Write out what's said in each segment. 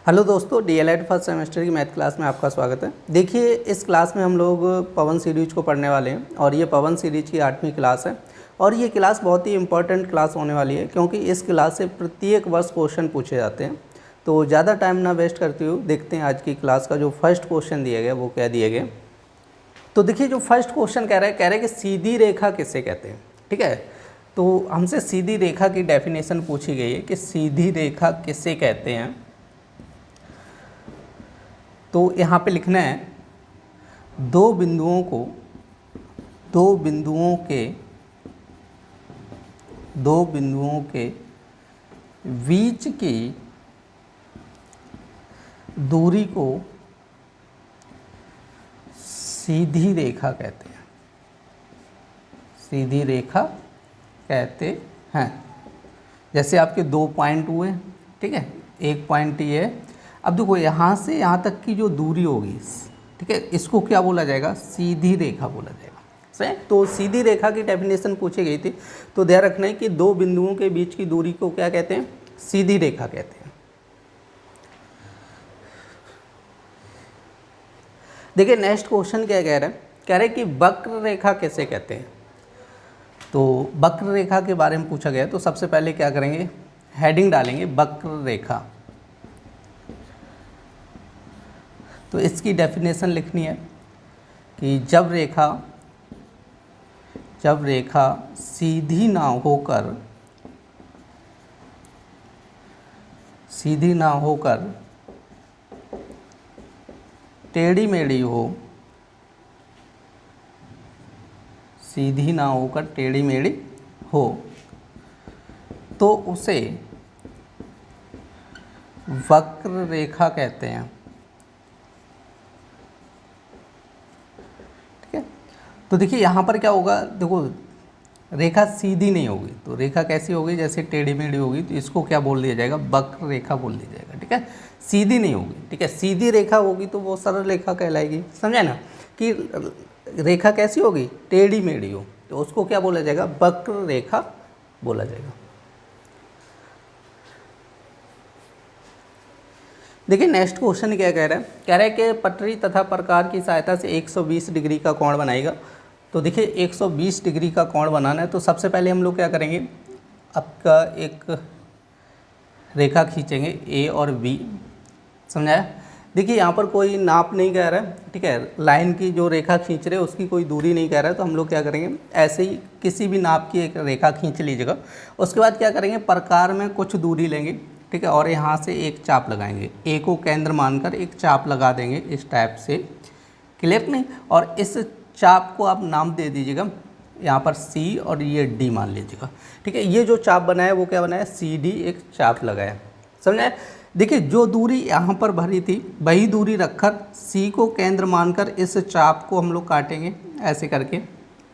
Hello दोस्तों, DElEd first semester की math class में आपका स्वागत है। देखिए, इस क्लास में हम लोग पवन सीरीज को पढ़ने वाले हैं और ये पवन सीरीज की 8वीं क्लास है और ये क्लास बहुत ही इंपॉर्टेंट क्लास होने वाली है क्योंकि इस क्लास से प्रत्येक वर्ष क्वेश्चन पूछे जाते हैं। तो ज़्यादा टाइम ना वेस्ट करते हुए देखते हैं आज की क्लास का जो फर्स्ट क्वेश्चन दिया गया वो क्या दिया गया। तो देखिए, जो फर्स्ट क्वेश्चन कह रहा है कि सीधी रेखा किसे कहते हैं। ठीक है, तो हमसे सीधी रेखा की डेफिनेशन पूछी गई है कि सीधी रेखा किसे कहते हैं। तो यहाँ पे लिखना है दो बिंदुओं के बीच की दूरी को सीधी रेखा कहते हैं। सीधी रेखा कहते हैं। जैसे आपके दो पॉइंट हुए, ठीक है, एक पॉइंट ये है। अब देखो, यहाँ से यहाँ तक की जो दूरी होगी, ठीक है, इसको क्या बोला जाएगा? सीधी रेखा बोला जाएगा। सही। तो सीधी रेखा की डेफिनेशन पूछी गई थी, तो ध्यान रखना है कि दो बिंदुओं के बीच की दूरी को क्या कहते हैं? सीधी रेखा कहते हैं। देखिए, नेक्स्ट क्वेश्चन क्या कह रहा है? कह रहे हैं कि वक्र रेखा कैसे कहते हैं। तो वक्र रेखा के बारे में पूछा गया, तो सबसे पहले क्या करेंगे? हेडिंग डालेंगे वक्र रेखा। तो इसकी डेफिनेशन लिखनी है कि जब रेखा सीधी ना होकर टेढ़ी मेढ़ी हो, सीधी ना होकर टेढ़ी मेढ़ी हो, तो उसे वक्र रेखा कहते हैं। तो देखिए, यहाँ पर क्या होगा? देखो, रेखा सीधी नहीं होगी, तो रेखा कैसी होगी? जैसे टेढ़ी मेढ़ी होगी, तो इसको क्या बोल दिया जाएगा? वक्र रेखा बोल दिया जाएगा। ठीक है, सीधी नहीं होगी। ठीक है, सीधी रेखा होगी तो वो सरल रेखा कहलाएगी। समझे ना? कि रेखा कैसी होगी? टेढ़ी मेढ़ी हो, तो उसको क्या बोला जाएगा? वक्र रेखा बोला जाएगा। देखिए, नेक्स्ट क्वेश्चन क्या कह रहा है? कह रहा है कि पटरी तथा प्रकार की सहायता से 120 डिग्री का कोण बनाएगा। तो देखिए, 120 डिग्री का कोण बनाना है, तो सबसे पहले हम लोग क्या करेंगे? आपका एक रेखा खींचेंगे ए और बी। समझाया? देखिए, यहाँ पर कोई नाप नहीं कह रहा है। ठीक है, लाइन की जो रेखा खींच रहे हैं उसकी कोई दूरी नहीं कह रहा है, तो हम लोग क्या करेंगे? ऐसे ही किसी भी नाप की एक रेखा खींच लीजिएगा। उसके बाद क्या करेंगे? प्रकार में कुछ दूरी लेंगे, ठीक है, और यहाँ से एक चाप लगाएंगे। ए को केंद्र मानकर एक चाप लगा देंगे इस टाइप से। क्लियर नहीं? और इस चाप को आप नाम दे दीजिएगा, यहाँ पर सी और ये डी मान लीजिएगा। ठीक है, ये जो चाप बनाया वो क्या बनाया? सी डी एक चाप लगाया। समझे? देखिए, जो दूरी यहाँ पर भरी थी वही दूरी रखकर सी को केंद्र मानकर इस चाप को हम लोग काटेंगे ऐसे करके।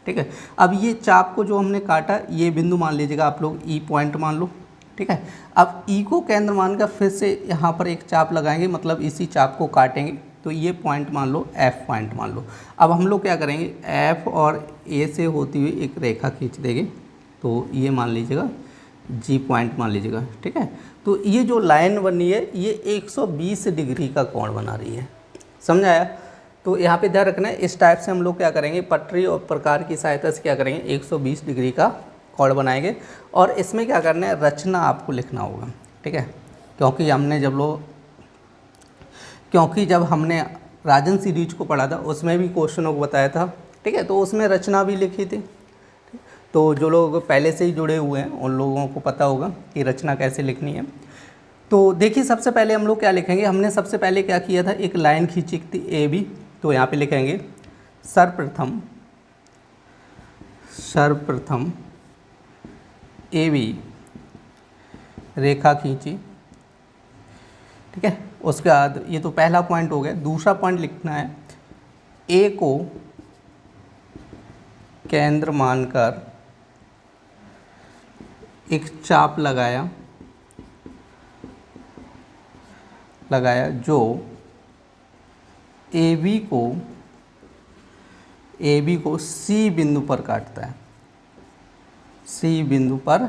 ठीक है, अब ये चाप को जो हमने काटा, ये बिंदु मान लीजिएगा आप लोग, ई पॉइंट मान लो। ठीक है, अब ई को केंद्र मानकर फिर से यहाँ पर एक चाप लगाएंगे, मतलब इसी चाप को काटेंगे, तो ये पॉइंट मान लो, एफ पॉइंट मान लो। अब हम लोग क्या करेंगे? एफ और ए से होती हुई एक रेखा खींच देंगे, तो ये मान लीजिएगा जी पॉइंट मान लीजिएगा। ठीक है, तो ये जो लाइन बनी है ये 120 डिग्री का कोण बना रही है। समझ आया? तो यहाँ पे ध्यान रखना है, इस टाइप से हम लोग क्या करेंगे? पटरी और प्रकार की सहायता से क्या करेंगे? 120 डिग्री का कोण बनाएंगे। और इसमें क्या करना है? रचना आपको लिखना होगा। ठीक है, क्योंकि जब हमने राजन सीरीज को पढ़ा था उसमें भी क्वेश्चनों को बताया था। ठीक है, तो उसमें रचना भी लिखी थी। तो जो लोग पहले से ही जुड़े हुए हैं उन लोगों को पता होगा कि रचना कैसे लिखनी है। तो देखिए, सबसे पहले हम लोग क्या लिखेंगे? हमने सबसे पहले क्या किया था? एक लाइन खींची थी ए बी, तो यहाँ पे लिखेंगे सर्वप्रथम ए बी रेखा खींची। ठीक है, उसके बाद ये तो पहला पॉइंट हो गया। दूसरा पॉइंट लिखना है, ए को केंद्र मानकर एक चाप लगाया जो ए बी को सी बिंदु पर काटता है। सी बिंदु पर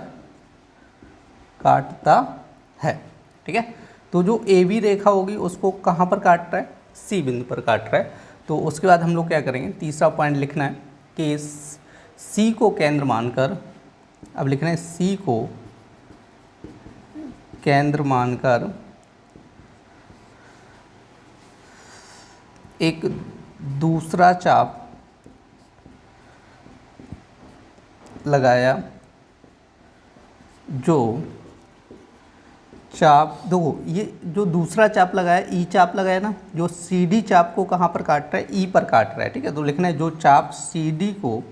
काटता है। ठीक है, तो जो ए बी रेखा होगी उसको कहाँ पर काट रहा है, सी बिंदु पर काट रहा है। तो उसके बाद हम लोग क्या करेंगे, तीसरा पॉइंट लिखना है कि सी को केंद्र मानकर, अब लिखना है सी को केंद्र मानकर एक दूसरा चाप लगाया, जो चाप, देखो ये जो दूसरा चाप लगाया ई चाप लगाया ना, जो सी डी चाप को कहाँ पर काट रहा है, ई पर काट रहा है। ठीक है, तो लिखना है जो चाप सी डी को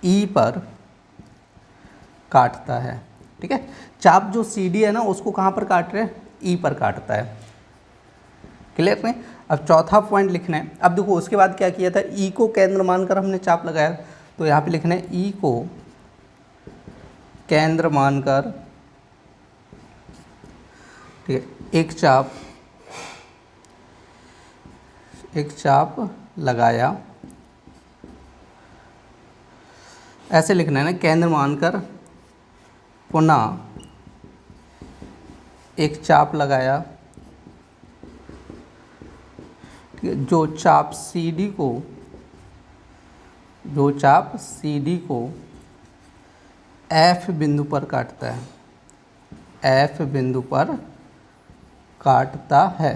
ई पर काटता है। ठीक है, चाप जो सी डी है ना उसको कहाँ पर काट रहे हैं, ई पर काटता है। क्लियर नहीं। अब चौथा पॉइंट लिखना है। अब देखो उसके बाद क्या किया था, ई को केंद्र मानकर हमने चाप लगाया, तो यहाँ पे लिखना है ई को केंद्र मानकर, ठीक है, एक चाप लगाया, ऐसे लिखना है ना, केंद्र मानकर पुनः एक चाप लगाया, ठीक है, जो चाप सी डी को एफ बिंदु पर काटता है, एफ बिंदु पर काटता है।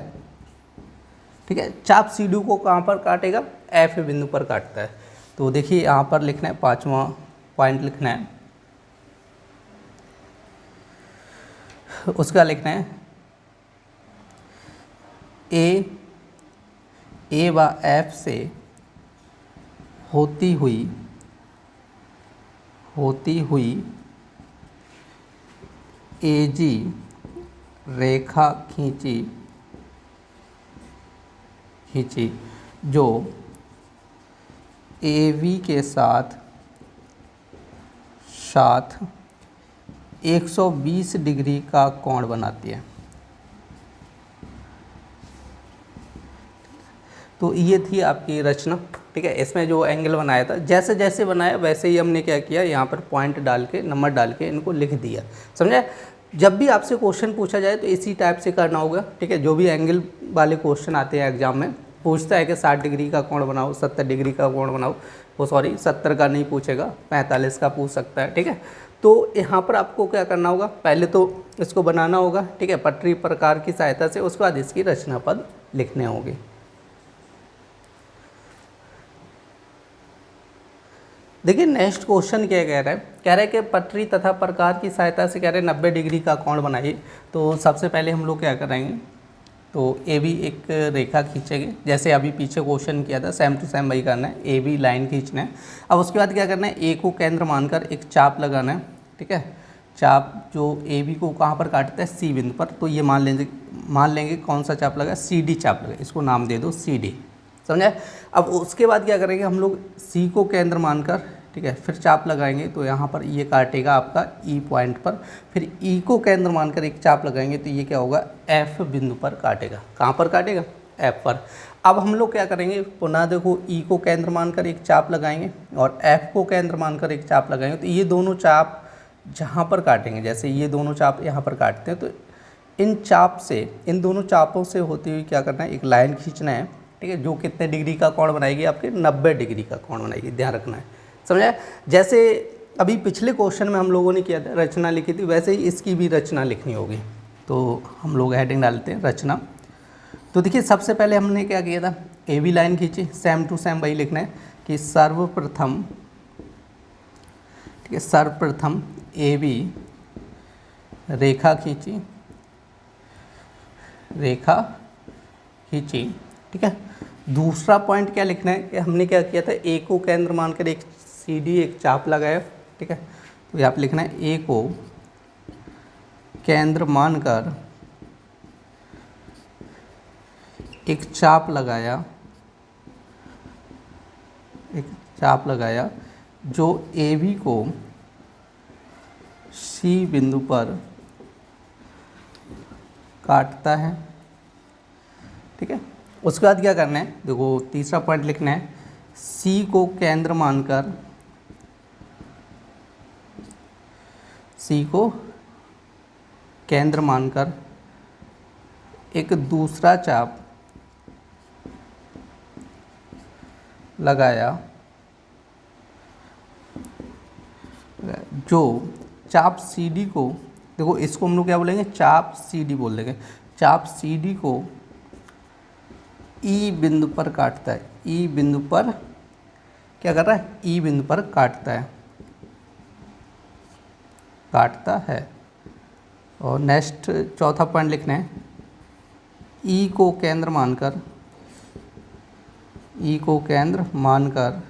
ठीक है, चाप सी डी को कहाँ पर काटेगा, एफ बिंदु पर काटता है। तो देखिए यहाँ पर लिखना है, पांचवा पॉइंट लिखना है, उसका लिखना है ए व एफ से होती हुई ए जी रेखा खींची जो ए वी के साथ 120 डिग्री का कोण बनाती है। तो ये थी आपकी रचना। ठीक है, इसमें जो एंगल बनाया था, जैसे जैसे बनाया वैसे ही हमने क्या किया, यहाँ पर पॉइंट डाल के, नंबर डाल के इनको लिख दिया। समझे, जब भी आपसे क्वेश्चन पूछा जाए तो इसी टाइप से करना होगा। ठीक है, जो भी एंगल वाले क्वेश्चन आते हैं एग्जाम में, पूछता है कि 60 डिग्री का कोण बनाओ, 70 डिग्री का कोण बनाओ, वो सॉरी 70 का नहीं पूछेगा, 45 का पूछ सकता है। ठीक है, तो यहाँ पर आपको क्या करना होगा, पहले तो इसको बनाना होगा। ठीक है, पटरी प्रकार की सहायता से, उसके बाद इसकी रचना पद लिखने होंगे। देखिए नेक्स्ट क्वेश्चन क्या कह रहा है, कह रहा है कि पटरी तथा प्रकार की सहायता से कह रहे हैं 90 डिग्री का कोण बनाइए। तो सबसे पहले हम लोग क्या करेंगे, तो ए बी एक रेखा खींचेंगे, जैसे अभी पीछे क्वेश्चन किया था, सेम टू सेम वही करना है, ए बी लाइन खींचना है। अब उसके बाद क्या करना है, ए को केंद्र मानकर एक चाप लगाना है। ठीक है, चाप जो ए बी को कहाँ पर काटता है, सी बिंदु पर। तो ये मान लेंगे कौन सा चाप लगा, सी डी चाप लगा, इसको नाम दे दो सी डी। समझे। अब उसके बाद क्या करेंगे हम लोग, सी को केंद्र मानकर, ठीक है, फिर चाप लगाएंगे, तो यहाँ पर ये काटेगा आपका ई पॉइंट पर। फिर ई को केंद्र मानकर एक चाप लगाएंगे, तो ये क्या होगा, एफ बिंदु पर काटेगा। कहाँ पर काटेगा, एफ पर। अब हम लोग क्या करेंगे, पुनः देखो ई को केंद्र मानकर एक चाप लगाएंगे और एफ को केंद्र मानकर एक चाप लगाएंगे, तो ये दोनों चाप जहाँ पर काटेंगे, जैसे ये दोनों चाप यहाँ पर काटते हैं, तो इन दोनों चापों से होती हुई क्या करना है, एक लाइन खींचना है। ठीक है, जो कितने डिग्री का कोण बनाएगी, आपके 90 डिग्री का कोण बनाएगी, ध्यान रखना है। समझा। जैसे अभी पिछले क्वेश्चन में हम लोगों ने किया था, रचना लिखी थी, वैसे ही इसकी भी रचना लिखनी होगी। तो हम लोग हेडिंग डालते हैं रचना। तो देखिए सबसे पहले हमने क्या किया था, ए बी लाइन खींची, सेम टू सेम वही लिखना है कि सर्वप्रथम, ठीक है, सर्वप्रथम ए बी रेखा खींची, ठीक है। दूसरा पॉइंट क्या लिखना है कि हमने क्या किया था, ए को केंद्र मानकर एक सी डी एक चाप लगाया। ठीक है, तो यहाँ पे लिखना है ए को केंद्र मानकर एक चाप लगाया, जो ए बी को सी बिंदु पर काटता है। ठीक है, उसके बाद क्या करना है, देखो तीसरा पॉइंट लिखना है, सी को केंद्र मानकर एक दूसरा चाप लगाया जो चाप CD को, देखो इसको हम लोग क्या बोलेंगे, चाप CD बोल देंगे, चाप CD को E बिंदु पर काटता है, E बिंदु पर क्या कर रहा है, E बिंदु पर काटता है। और नेक्स्ट चौथा पॉइंट लिखना है, E को केंद्र मानकर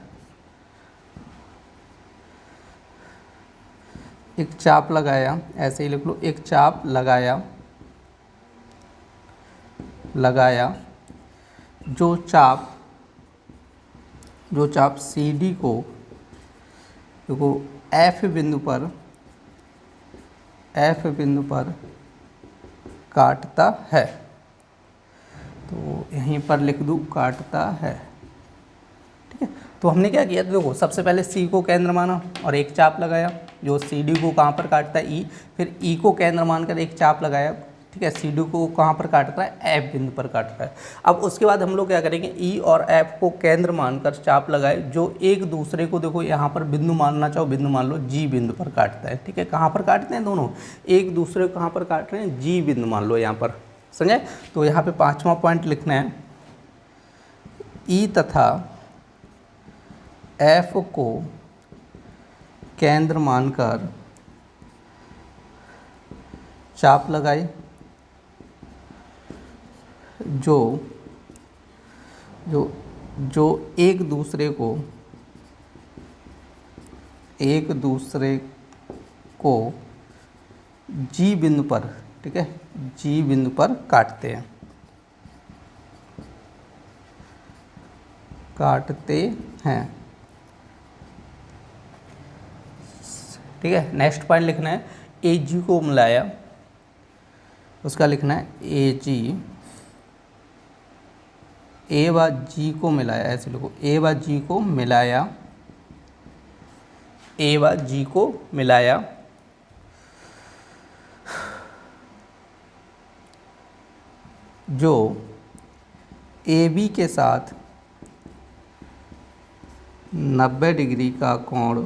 एक चाप लगाया, ऐसे ही लिख लो, एक चाप लगाया जो चाप CD को देखो F बिंदु पर काटता है। तो यहीं पर लिख दूँ काटता है, ठीक है। तो हमने क्या किया, देखो सबसे पहले C को केंद्र माना और एक चाप लगाया जो CD को कहाँ पर काटता है, E, फिर E को केंद्र मानकर एक चाप लगाया, ठीक है, CD को कहाँ पर काट रहा है, F बिंदु पर काट रहा है। अब उसके बाद हम लोग क्या करेंगे, E और F को केंद्र मानकर चाप लगाए जो एक दूसरे को, देखो यहाँ पर बिंदु मानना चाहो बिंदु मान लो, G बिंदु पर काटता है, ठीक है। कहाँ पर काटते हैं दोनों, एक दूसरे को कहाँ पर काट रहे हैं, G बिंदु मान लो यहाँ पर, समझे। तो यहाँ पे पाँचवा पॉइंट लिखना है, E तथा F को केंद्र मानकर चाप लगाई जो एक दूसरे को G बिंदु पर, ठीक है, G बिंदु पर काटते हैं, ठीक है। नेक्स्ट पॉइंट लिखना है, AG को मिलाया, उसका लिखना है AG, A व G को मिलाया, ऐसे लिखो, A व G को मिलाया जो AB के साथ 90 डिग्री का कोण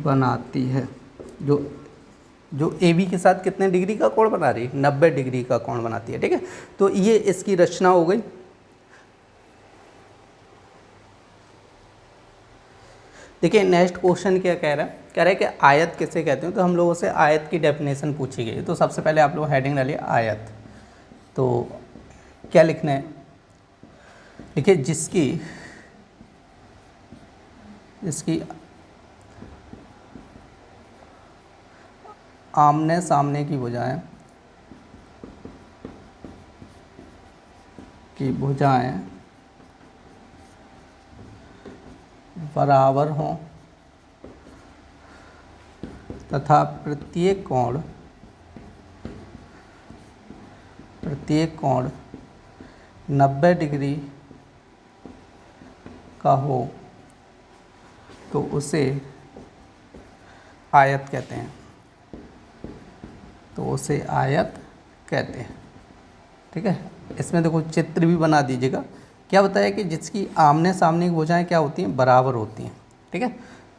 बनाती है, जो AB के साथ कितने डिग्री का कोण बना रही है, 90 डिग्री का कोण बनाती है, ठीक है। तो ये इसकी रचना हो गई। देखिए नेक्स्ट क्वेश्चन क्या कह रहा है कि आयत किसे कहते हैं, तो हम लोगों से आयत की डेफिनेशन पूछी गई। तो सबसे पहले आप लोग हेडिंग डालिए आयत। तो क्या लिखना है, देखिए जिसकी आमने सामने की भुजाएं बराबर हों तथा प्रत्येक कोण 90 डिग्री का हो तो उसे आयत कहते हैं, ठीक है। इसमें देखो चित्र भी बना दीजिएगा। क्या बताया कि जिसकी आमने सामने की भुजाएं क्या होती हैं, बराबर होती हैं, ठीक है।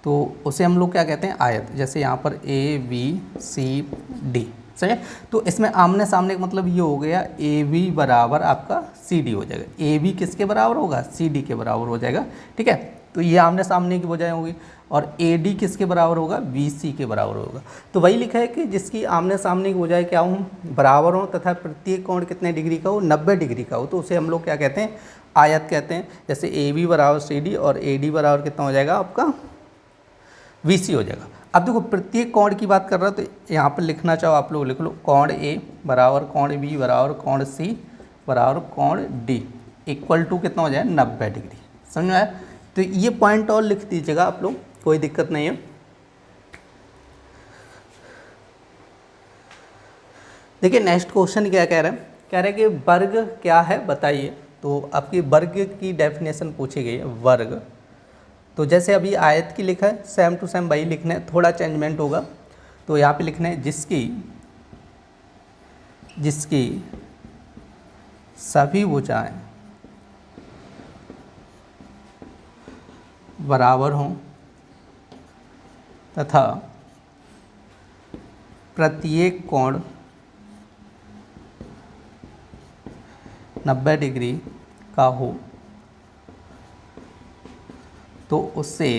तो उसे हम लोग क्या कहते हैं, आयत। जैसे यहाँ पर ABCD, सही है। तो इसमें आमने सामने का मतलब ये हो गया, AB बराबर आपका CD हो जाएगा। AB किसके बराबर होगा, CD के बराबर हो जाएगा, ठीक है। तो ये आमने सामने की भुजाएं होगी। और AD किसके बराबर होगा, BC के बराबर होगा। तो वही लिखा है कि जिसकी आमने सामने की भुजाएं क्या हों, बराबर हों तथा प्रत्येक कोण कितने डिग्री का हो, 90 डिग्री का हो, तो उसे हम लोग क्या कहते हैं, आयत कहते हैं। जैसे AB बराबर CD और AD बराबर कितना हो जाएगा आपका, BC हो जाएगा। अब देखो प्रत्येक कोण की बात कर रहा है, तो यहाँ पर लिखना चाहो आप लोग लिख लो, कोण A बराबर कोण B बराबर कोण C बराबर कोण D इक्वल टू कितना हो जाए, 90 डिग्री। समझ में आया। तो ये पॉइंट और लिख दीजिएगा आप लोग, कोई दिक्कत नहीं है। देखिए नेक्स्ट क्वेश्चन क्या कह रहा है, कि वर्ग क्या है बताइए। तो आपकी वर्ग की डेफिनेशन पूछी गई है, वर्ग। तो जैसे अभी आयत की लिखा है, सेम टू सेम वही लिखना है, थोड़ा चेंजमेंट होगा। तो यहाँ पे लिखना है जिसकी सभी भुजाएं बराबर हों तथा प्रत्येक कोण 90 डिग्री का हो तो उसे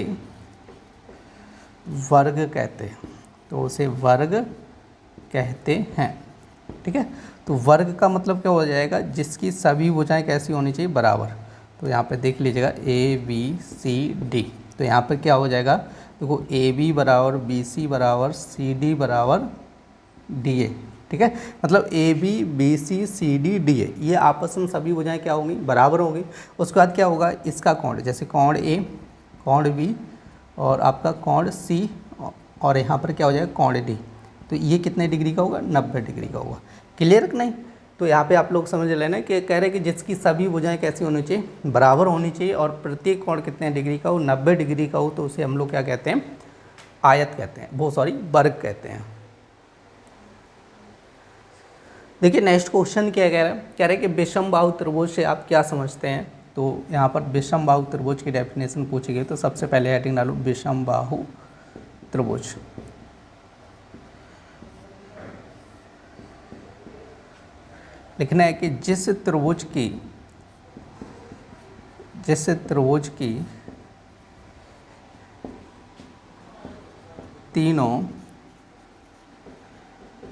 वर्ग कहते हैं। तो उसे वर्ग कहते हैं। ठीक है, तो वर्ग का मतलब क्या हो जाएगा, जिसकी सभी भुजाएं कैसी होनी चाहिए, बराबर। तो यहाँ पे देख लीजिएगा ए बी सी डी। तो यहाँ पे क्या हो जाएगा, देखो ए बी बराबर बी सी बराबर सी डी बराबर डी ए। ठीक है, मतलब A B B C C D D A, ये आपस में सभी भुजाएं क्या होंगी, बराबर होंगी। उसके बाद क्या होगा, इसका कोण, जैसे कोण ए, कोण बी और आपका कोण सी, और यहाँ पर क्या हो जाएगा कोण डी। तो ये कितने डिग्री का होगा, 90 डिग्री का होगा। क्लियर कि नहीं। तो यहाँ पे आप लोग समझ लेना कि कह रहे हैं कि जिसकी सभी भुजाएं कैसी होनी चाहिए, बराबर होनी चाहिए, और प्रत्येक कोण कितने डिग्री का हो, 90 डिग्री का हो, तो उसे हम लोग क्या कहते हैं, आयत कहते हैं, वो सॉरी वर्ग कहते हैं। देखिए नेक्स्ट क्वेश्चन क्या कह रहा है, कह रहे हैं कि विषमबाहु त्रिभुज से आप क्या समझते हैं। तो यहाँ पर विषमबाहु त्रिभुज की डेफिनेशन पूछी गई। तो सबसे पहले हेडिंग डालो विषमबाहु त्रिभुज। लिखना है कि जिस त्रिभुज की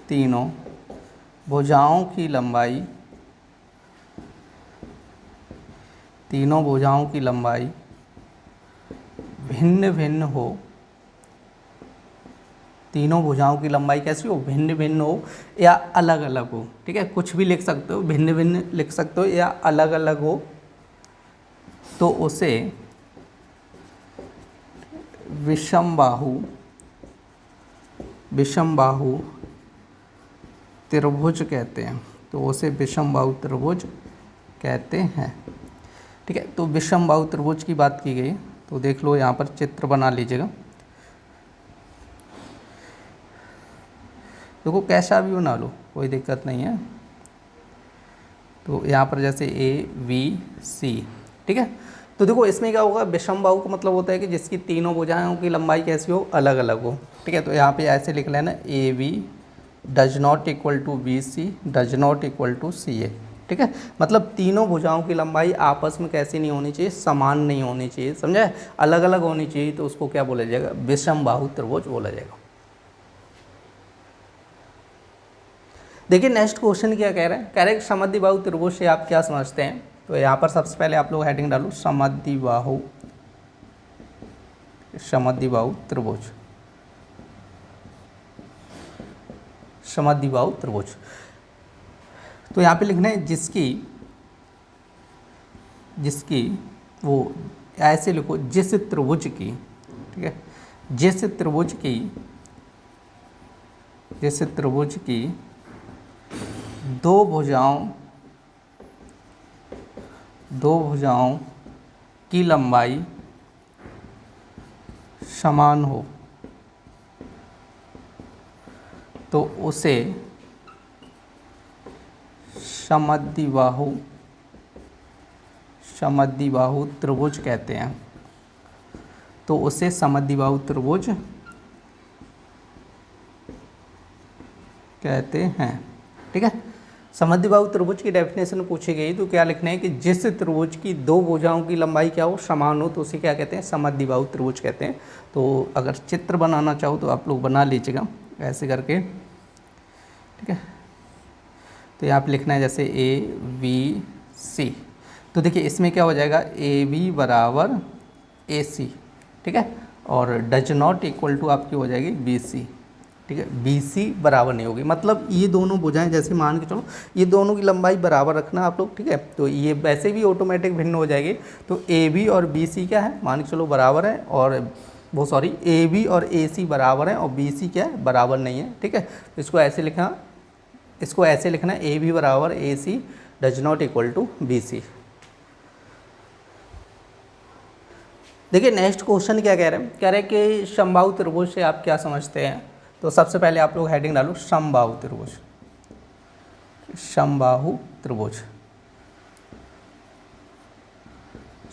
तीनों भुजाओं की लंबाई भिन्न भिन्न हो, तीनों भुजाओं की लंबाई कैसी हो, भिन्न भिन्न हो या अलग अलग हो। ठीक है, कुछ भी लिख सकते हो, भिन्न भिन्न लिख सकते हो या अलग अलग हो, तो उसे विषमबाहु त्रिभुज कहते हैं। तो उसे विषमबाहु त्रिभुज कहते हैं। ठीक है, तो विषमबाहु त्रिभुज की बात की गई, तो देख लो यहाँ पर चित्र बना लीजिएगा। देखो कैसा भी बना लो, कोई दिक्कत नहीं है। तो यहाँ पर जैसे ए बी सी। ठीक है, तो देखो इसमें क्या होगा, विषमबाहु का मतलब होता है कि जिसकी तीनों भुजाओं की लंबाई कैसी हो, अलग अलग हो। ठीक है, तो यहाँ पे ऐसे लिख लेना A B does not equal to B C does not equal to C A. ठीक है, मतलब तीनों भुजाओं की लंबाई आपस में कैसी नहीं होनी चाहिए, समान नहीं होनी चाहिए, समझा है, अलग अलग होनी चाहिए। तो उसको क्या बोला जाएगा, विषमबाहु त्रिभुज बोला जाएगा। देखिए नेक्स्ट क्वेश्चन क्या कह रहा है, कह रहे हैं समद्विबाहु त्रिभुज से आप क्या समझते हैं। तो यहाँ पर सबसे पहले आप लोग हेडिंग डालो समद्विबाहु त्रिभुज। समद्विबाहु त्रिभुज, तो यहाँ पे लिखना है जिसकी वो ऐसे लिखो, जिस त्रिभुज की, ठीक है, जिस त्रिभुज की दो भुजाओं की लंबाई समान हो, तो उसे समद्विबाहु त्रिभुज कहते हैं। तो उसे समद्विबाहु त्रिभुज कहते हैं। ठीक है, समद्विबाहु त्रिभुज की डेफिनेशन पूछी गई, तो क्या लिखना है कि जिस त्रिभुज की दो भुजाओं की लंबाई क्या हो, समान हो, तो उसे क्या कहते हैं, समद्विबाहु त्रिभुज कहते हैं। तो अगर चित्र बनाना चाहो तो आप लोग बना लीजिएगा ऐसे करके। ठीक है, तो यहाँ पे लिखना है जैसे ए बी सी। तो देखिए इसमें क्या हो जाएगा, ए बी बराबर ए सी। ठीक है, और डज नॉट इक्वल टू आपकी हो जाएगी बी सी। ठीक है, बी सी बराबर नहीं होगी, मतलब ये दोनों भुजाएं जैसे मान के चलो, ये दोनों की लंबाई बराबर रखना आप लोग। ठीक है, तो ये वैसे भी ऑटोमेटिक भिन्न हो जाएगी। तो ए बी और बी सी क्या है, मान के चलो बराबर है, और वो सॉरी ए बी और ए सी बराबर है, और बी सी क्या है, बराबर नहीं है। ठीक है, तो इसको ऐसे लिखना ए बी बराबर A C does not equal to B C. देखिए नेक्स्ट क्वेश्चन क्या कह रहे हैं, कह रहे हैं कि समबाहु त्रिभुज से आप क्या समझते हैं। तो सबसे पहले आप लोग हेडिंग डालो समबाहु त्रिभुज। समबाहु त्रिभुज,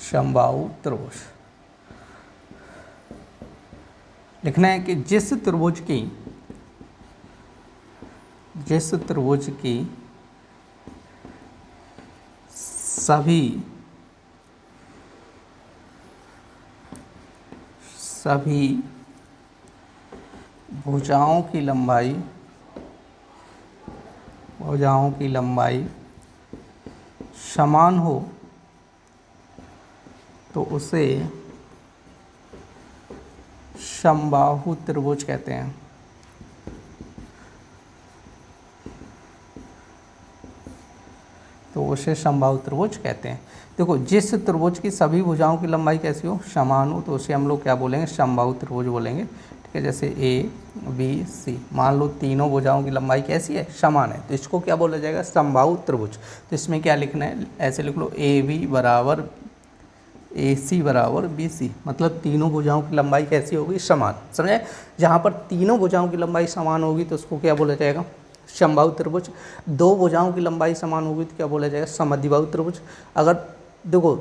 समबाहु त्रिभुज। लिखना है कि जिस त्रिभुज की सभी भुजाओं की लंबाई समान हो तो उसे समबाहु त्रिभुज कहते हैं। देखो, जिस त्रिभुज की सभी भुजाओं की लंबाई कैसी हो, समान हो, तो उसे हम लोग क्या बोलेंगे, समबाहु त्रिभुज बोलेंगे। ठीक है, जैसे ए बी सी, मान लो तीनों भुजाओं की लंबाई कैसी है, समान है, तो इसको क्या बोला जाएगा, समबाहु त्रिभुज। तो इसमें क्या लिखना है, ऐसे लिख लो, ए बी बराबर ए सी बराबर बी सी, मतलब तीनों भुजाओं की लंबाई कैसी होगी, समान। समझे, जहाँ पर तीनों भुजाओं की लंबाई समान होगी तो उसको क्या बोला जाएगा, समबाहु त्रिभुज। दो भुजाओं की लंबाई समान होगी तो क्या बोला जाएगा, समद्विबाहु त्रिभुज। अगर देखो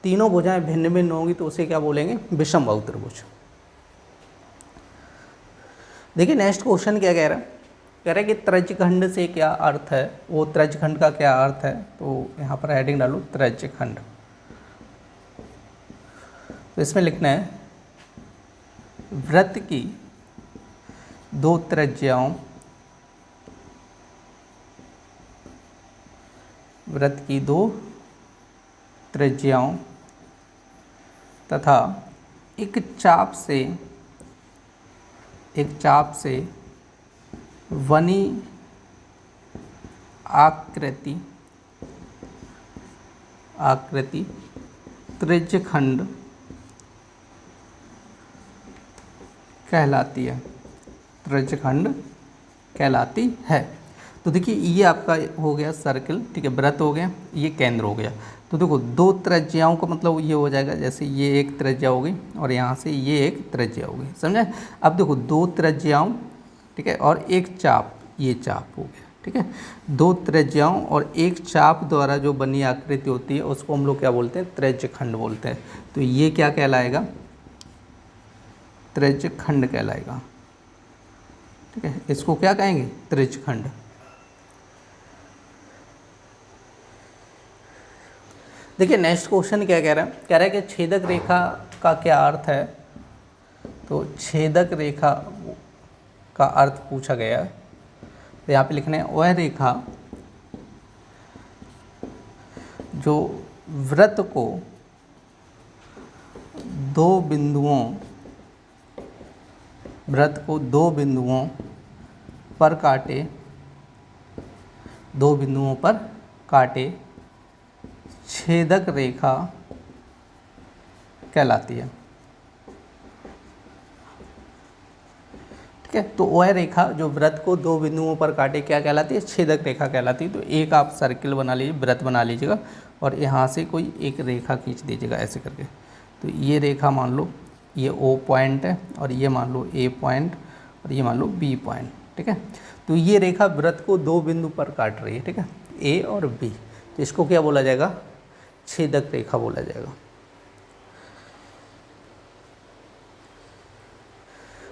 तीनों भुजाएं भिन्न भिन्न होंगी तो उसे क्या बोलेंगे, विषमबाहु त्रिभुज। देखिए नेक्स्ट क्वेश्चन क्या कह रहा है, कह रहा है कि त्रिज्यखंड से क्या अर्थ है, वो त्रिज्यखंड का क्या अर्थ है, तो यहाँ पर हेडिंग डालो त्रिज्यखंड। तो इसमें लिखना है, वृत्त की दो त्रिज्याओं तथा एक चाप से बनी आकृति त्रिज्यखंड कहलाती है। तो देखिए ये आपका हो गया सर्कल, ठीक है, वृत्त हो गया, ये केंद्र हो गया। तो देखो दो त्रिज्याओं का मतलब ये हो जाएगा, जैसे ये एक त्रिज्या हो गई और यहाँ से ये एक त्रिज्या हो गई, समझे। अब देखो दो त्रिज्याओं, ठीक है, और एक चाप, ये चाप हो गया, ठीक है। दो त्रिज्याओं और एक चाप द्वारा जो बनी आकृति होती है उसको हम लोग क्या बोलते हैं, त्रिज्यखंड बोलते हैं। तो ये क्या कहलाएगा, त्रिज्यखंड कहलाएगा, ठीक है, इसको क्या कहेंगे, त्रिज्यखंड। देखिए नेक्स्ट क्वेश्चन क्या कह रहा है, कह रहा है कि छेदक रेखा का क्या अर्थ है। तो छेदक रेखा का अर्थ पूछा गया है, तो यहाँ पे लिखना है, वह रेखा जो वृत्त को दो बिंदुओं पर काटे छेदक रेखा कहलाती है। ठीक है, तो वह रेखा जो वृत्त को दो बिंदुओं पर काटे क्या कहलाती है, छेदक रेखा कहलाती है। तो एक आप सर्किल बना लीजिए, वृत्त बना लीजिएगा और यहाँ से कोई एक रेखा खींच दीजिएगा ऐसे करके। तो ये रेखा मान लो ये O पॉइंट है और ये मान लो A पॉइंट और ये मान लो B पॉइंट, ठीक है। तो ये रेखा वृत्त को दो बिंदु पर काट रही है, ठीक है, A और B। तो इसको क्या बोला जाएगा, छेदक रेखा बोला जाएगा।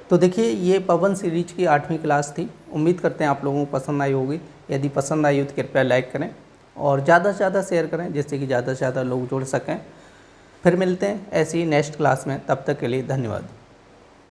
तो देखिए ये पवन सीरीज की 8वीं क्लास थी। उम्मीद करते हैं आप लोगों को पसंद आई होगी। यदि पसंद आई हो तो कृपया लाइक करें और ज़्यादा से ज़्यादा शेयर करें, जिससे कि ज़्यादा से ज़्यादा लोग जुड़ सकें। फिर मिलते हैं ऐसी नेक्स्ट क्लास में, तब तक के लिए धन्यवाद।